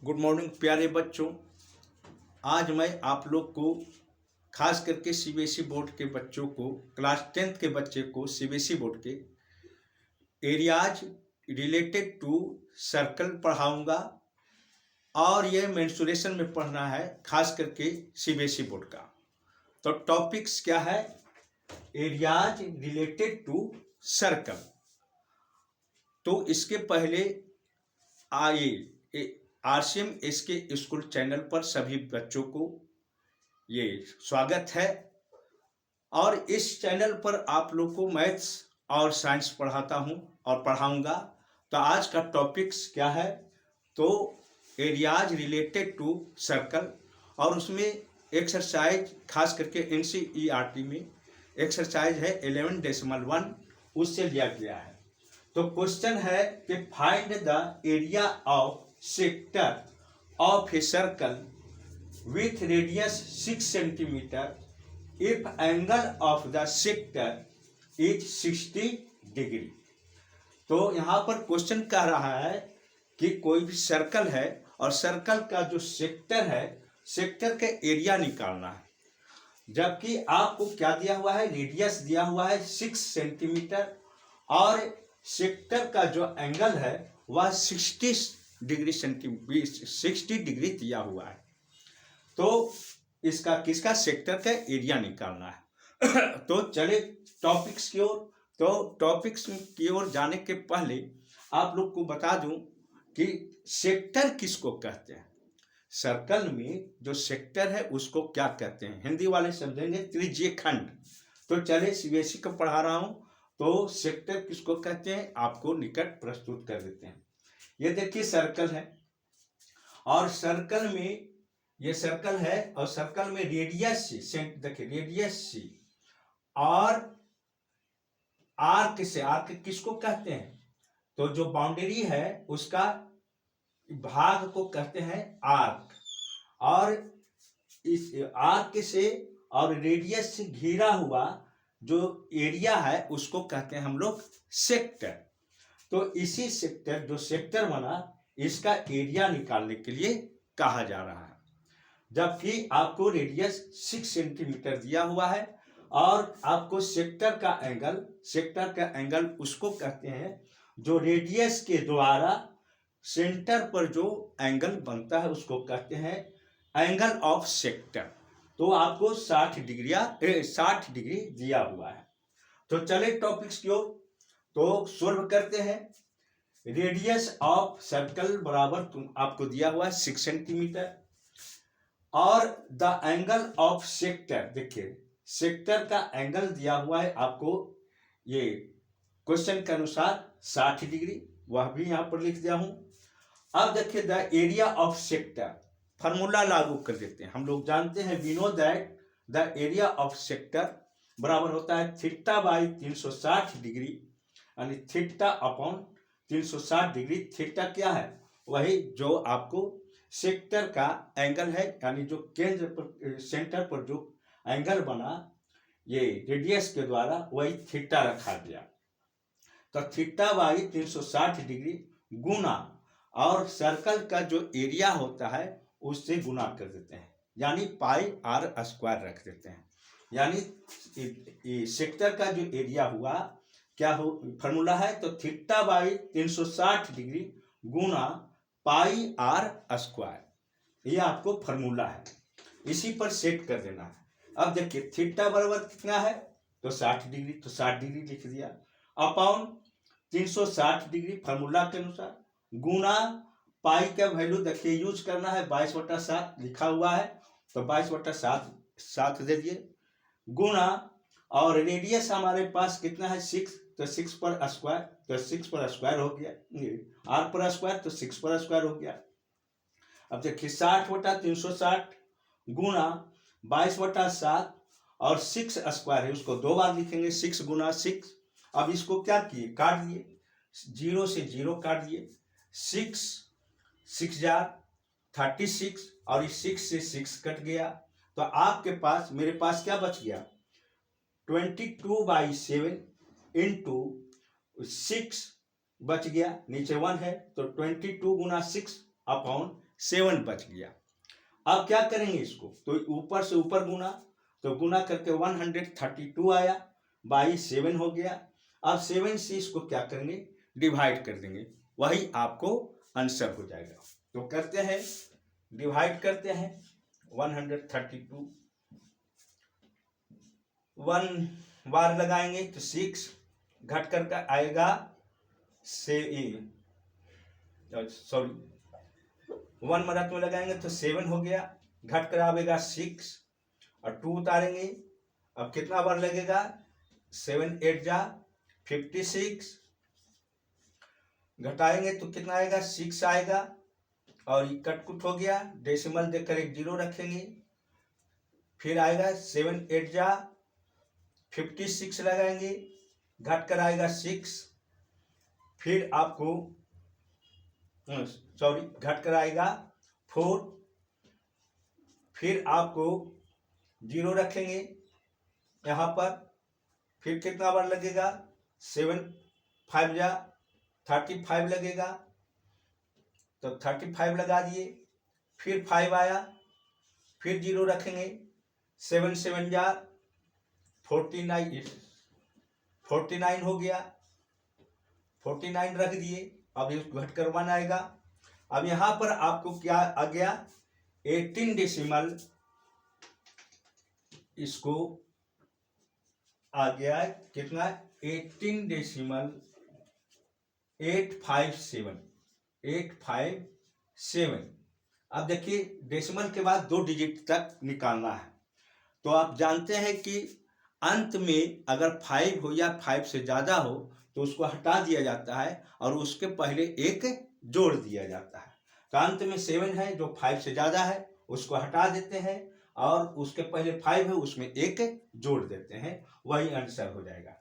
Good morning प्यारे बच्चों। आज मैं आप लोग को खास करके सीबीएसई बोर्ड के बच्चों को, क्लास 10th के बच्चे को सीबीएसई बोर्ड के एरियाज रिलेटेड टू सर्कल पढ़ाऊंगा और ये मेंसुरेशन में पढ़ना है, खास करके सीबीएसई बोर्ड का। तो टॉपिक्स क्या है? Areas related to circle. तो इसके पहले आइए आरसीएम एसके स्कूल चैनल पर सभी बच्चों को ये स्वागत है और इस चैनल पर आप लोग को मैथ्स और साइंस पढ़ाता हूं और पढ़ाऊंगा। तो आज का टॉपिक्स क्या है? तो एरियाज रिलेटेड टू सर्कल, और उसमें एक्सरसाइज खास करके एनसीईआरटी में एक्सरसाइज है 11.1, उससे लिया गया है। तो क्वेश्चन है कि find the area of sector of a circle with radius 6 centimetre if angle of the sector is 60 degree. तो यहाँ पर क्वेश्चन कह रहा है कि कोई भी सर्कल है और सर्कल का जो सेक्टर है, सेक्टर का एरिया निकालना है, जबकि आपको क्या दिया हुआ है? रेडियस दिया हुआ है 6 सेंटीमीटर और सेक्टर का जो एंगल है वह 60 डिग्री दिया हुआ है। तो इसका किसका सेक्टर का एरिया निकालना है। तो चले टॉपिक्स की ओर। तो टॉपिक्स की ओर जाने के पहले आप लोग को बता दूं कि सेक्टर किसको कहते हैं। सर्कल में जो सेक्टर है उसको क्या कहते हैं? हिंदी वाले समझेंगे त्रिज्यीय खंड। तो चले सीबीएसई को पढ़ा रहा हूं, तो सेक्टर किसको कहते हैं आपको निकट प्रस्तुत कर देते हैं। ये देखिए सर्कल है और सर्कल में ये सर्कल है और सर्कल में रेडियस से, देखिए रेडियस से और आर्क से, आर्क किसको कहते हैं? तो जो बाउंड्री है उसका भाग को कहते हैं आर्क, और इस आर्क से और रेडियस से घिरा हुआ जो एरिया है उसको कहते हैं हम लोग सेक्टर। तो इसी सेक्टर, जो सेक्टर बना, इसका एरिया निकालने के लिए कहा जा रहा है, जबकि आपको रेडियस 6 सेंटीमीटर दिया हुआ है और आपको सेक्टर का एंगल उसको कहते हैं जो रेडियस के द्वारा सेंटर पर जो एंगल बनता है उसको कहते हैं एंगल ऑफ सेक्टर। तो आपको 60 डिग्री दिया हुआ है। तो चले टॉपिक्स की ओर। तो सोल्व करते हैं। रेडियस ऑफ सर्कल बराबर आपको दिया हुआ है 6 सेंटीमीटर और द एंगल ऑफ सेक्टर, देखिए सेक्टर का एंगल दिया हुआ है आपको ये क्वेश्चन के अनुसार 60 डिग्री, वह भी यहां पर लिख दिया हूं। अब देखिए the area of sector, formula लागू कर देते हैं। हम लोग जानते हैं, we know that the area of sector बराबर होता है थीटा बाई 360 डिग्री, यानी थीटा अपॉन 360 डिग्री। थीटा क्या है? वही जो आपको सेक्टर का एंगल है, यानी जो केंद्र पर, सेंटर पर जो एंगल बना ये रेडियस के द्वारा, वही थीटा रखा गया। तो थीटा बाई 360 डिग्री गुना और सर्कल का जो एरिया होता है उससे गुना कर देते हैं, यानी पाई आर स्क्वायर रख देते हैं। यानी सेक्टर का जो एरिया हुआ क्या हो, फॉर्मूला है तो थीटा बाई 360 डिग्री गुना पाई आर स्क्वायर, ये आपको फॉर्मूला है, इसी पर सेट कर देना है। अब देखिए थीटा बराबर कितना है? तो 60 डिग्री, तो 60 डिग्री लिख दिया अपॉन 360 डिग्री फॉर्मूला के अनुसार, गुना पाई का वैल्यू देखिए यूज करना है 22/7 लिखा हुआ है, तो 22/7 दे दिए, गुना और रेडियस हमारे पास कितना है 6, तो 6 पर स्क्वायर, तो 6 पर स्क्वायर हो गया, आर पर स्क्वायर तो 6 पर स्क्वायर हो गया। अब देखिए 60/360 गुना 22/7 और 6 स्क्वायर है, उसको 2 बार लिखेंगे, 6 गुना 6। अब इसको क्या किए? काट दिए, 0 से 0 काट दिए, 6 जार 36 और इस 6 से 6 कट गया, तो आपके पास, मेरे पास क्या बच गया? 22/7 इंटू 6 बच गया, नीचे 1 है, तो 22 गुना 6 अपॉन 7 बच गया। अब क्या करेंगे इसको, तो ऊपर से ऊपर गुना, तो गुना करके 132 आया, बाई 7 हो गया। अब 7 से इसको क्या करेंगे, डिवाइड कर देंगे, वही आपको आंसर हो जाएगा। तो करते हैं, डिवाइड करते हैं 132, 1 बार लगाएंगे तो 6, घट कर आएगा सॉरी 1 मदद में लगाएंगे तो 7 हो गया, घट कर आएगा 6 और 2 उतारेंगे। अब कितना बार लगेगा, 7 8 जा 56, घटाएंगे तो कितना आएगा, 6 आएगा और ये कटकुट हो गया, डेसिमल देकर एक 0 रखेंगे, फिर आएगा 7 8 जा 56 लगाएंगे, घट कर आएगा 6, फिर आपको घट कर आएगा 4, फिर आपको 0 रखेंगे यहाँ पर, फिर कितना बार लगेगा, 7 5 जा 35 लगेगा, तो 35 लगा दिए, फिर 5 आया, फिर 0 रखेंगे, 7 7 जा 49 हो गया, 49 रख दिए। अब घटकर 1 आएगा। अब यहां पर आपको क्या आ गया, 18 डेसिमल, इसको आ गया कितना, 18 डेसिमल 857। अब देखिए डेसिमल के बाद 2 डिजिट तक निकालना है, तो आप जानते हैं कि अंत में अगर 5 हो या 5 से ज्यादा हो तो उसको हटा दिया जाता है और उसके पहले 1 जोड़ दिया जाता है। तो अंत में 7 है जो 5 से ज्यादा है उसको हटा देते हैं और उसके पहले 5 है उसमें 1 जोड़ देते हैं, वही आंसर हो जाएगा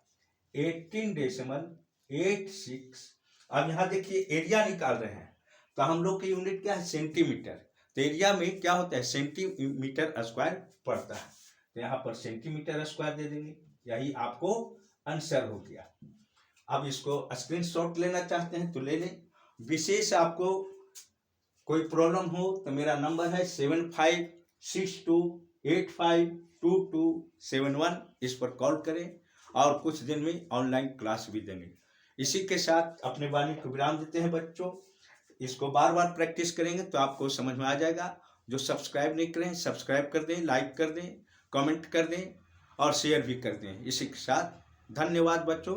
18.86। अब यहाँ देखिए एरिया निकाल रहे हैं, तो हम लोग की यूनिट क्या है, सेंटीमीटर, तो एरिया में क्या होता है, सेंटीमीटर स्क्वायर पड़ता है, तो यहाँ पर सेंटीमीटर स्क्वायर दे देंगे, यही आपको आंसर हो गया। अब इसको स्क्रीनशॉट लेना चाहते हैं तो ले लें। विशेष आपको कोई प्रॉब्लम हो तो मेरा नंबर है 7562852271, इस पर कॉल करें और कुछ दिन में ऑनलाइन क्लास भी देंगे। इसी के साथ अपने वाणी को विराम देते हैं बच्चों, इसको बार बार प्रैक्टिस करेंगे तो आपको समझ में आ जाएगा। जो सब्सक्राइब नहीं करें सब्सक्राइब कर दें, लाइक कर दें, कमेंट कर दें और शेयर भी कर दें। इसी के साथ धन्यवाद बच्चों।